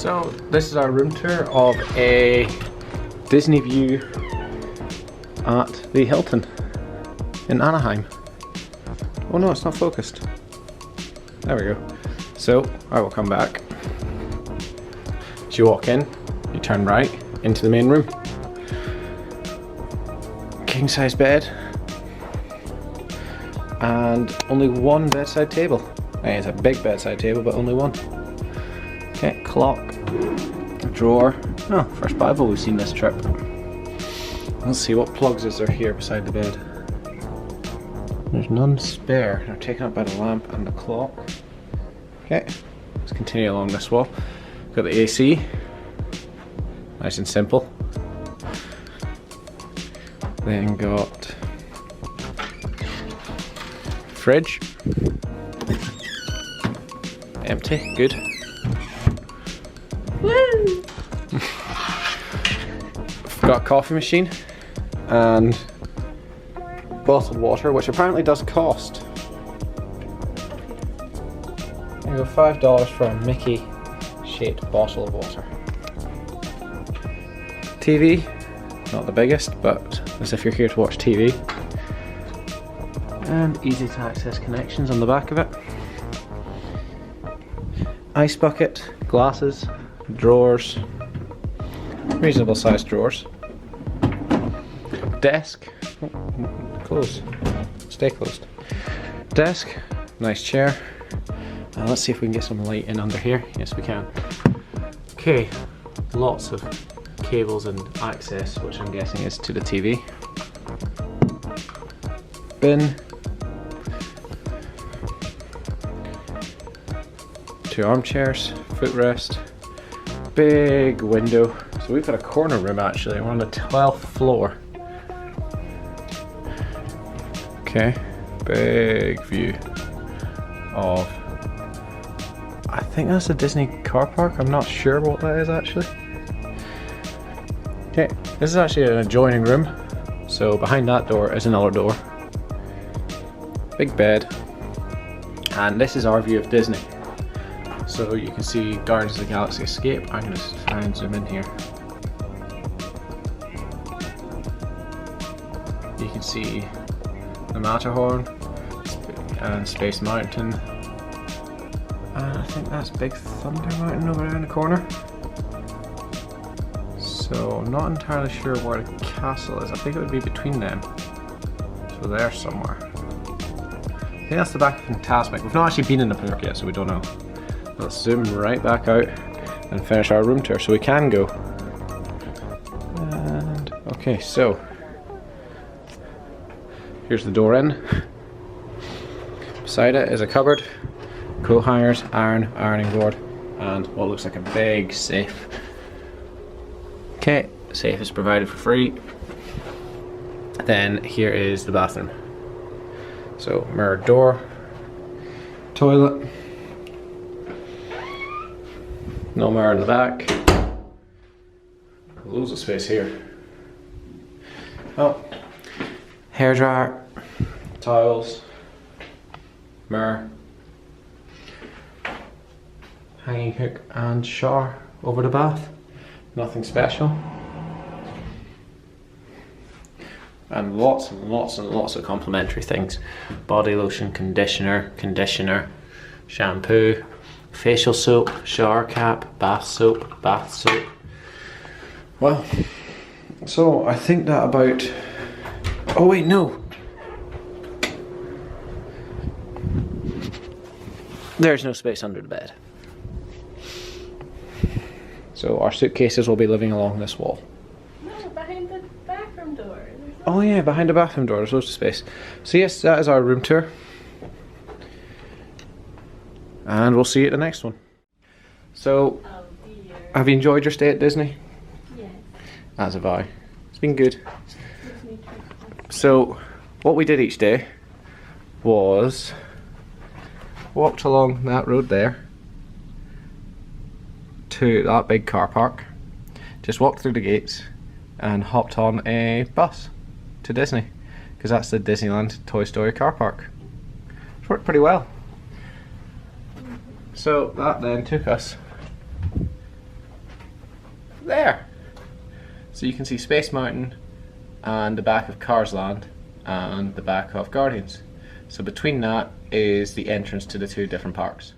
So this is our room tour of a Disney view at the Hilton in Anaheim. Oh no, it's not focused. There we go. So I will come back. As you walk in, you turn right into the main room. King size bed and only one bedside table. It's a big bedside table, but only one. Okay, clock, drawer. Oh, first Bible we've seen this trip. Let's see what plugs is there here beside the bed. There's none spare. They're taken up by the lamp and the clock. Okay, let's continue along this wall. Got the AC, nice and simple. Then got fridge, empty, good. Woo! Got a coffee machine and bottled water, which apparently does cost. There you go, $5 for a Mickey shaped bottle of water. TV, not the biggest, but as if you're here to watch TV. And easy to access connections on the back of it. Ice bucket, glasses, drawers, reasonable sized drawers. Desk, close, stay closed. Desk, nice chair. Let's see if we can get some light in under here. Yes, we can. Okay, lots of cables and access, which I'm guessing is to the TV. Bin. Two armchairs, footrest. Big window. So we've got a corner room actually. We're on the 12th floor. Okay, big view of, I think that's a Disney car park. I'm not sure what that is actually. Okay, this is actually an adjoining room. So behind that door is another door. Big bed. And this is our view of Disney. So you can see Guardians of the Galaxy Escape. I'm going to try and zoom in here. You can see the Matterhorn and Space Mountain. And I think that's Big Thunder Mountain over there in the corner. So I'm not entirely sure where the castle is. I think it would be between them. So there somewhere. I think that's the back of Fantasmic. We've not actually been in the park yet, so we don't know. Let's zoom right back out and finish our room tour so we can go. And okay, so here's the door in. Beside it is a cupboard, coat hangers, ironing board, and what looks like a big safe. Okay, safe is provided for free. Then here is the bathroom. So mirrored door, toilet. No mirror in the back. Loads of space here. Oh, hairdryer, towels, mirror, hanging hook and shower over the bath. Nothing special. And lots and lots and lots of complimentary things. Body lotion, conditioner, shampoo, facial soap, shower cap, bath soap. Well, so I think that about... Oh wait, no! There's no space under the bed. So our suitcases will be living along this wall. No, behind the bathroom door. Oh yeah, behind the bathroom door, there's loads of space. So yes, that is our room tour. And we'll see you at the next one. So, have you enjoyed your stay at Disney? Yes. As have I. It's been good. So, what we did each day was walked along that road there to that big car park, just walked through the gates and hopped on a bus to Disney, because that's the Disneyland Toy Story car park. It's worked pretty well. So that then took us there. So you can see Space Mountain and the back of Cars Land and the back of Guardians. So between that is the entrance to the two different parks.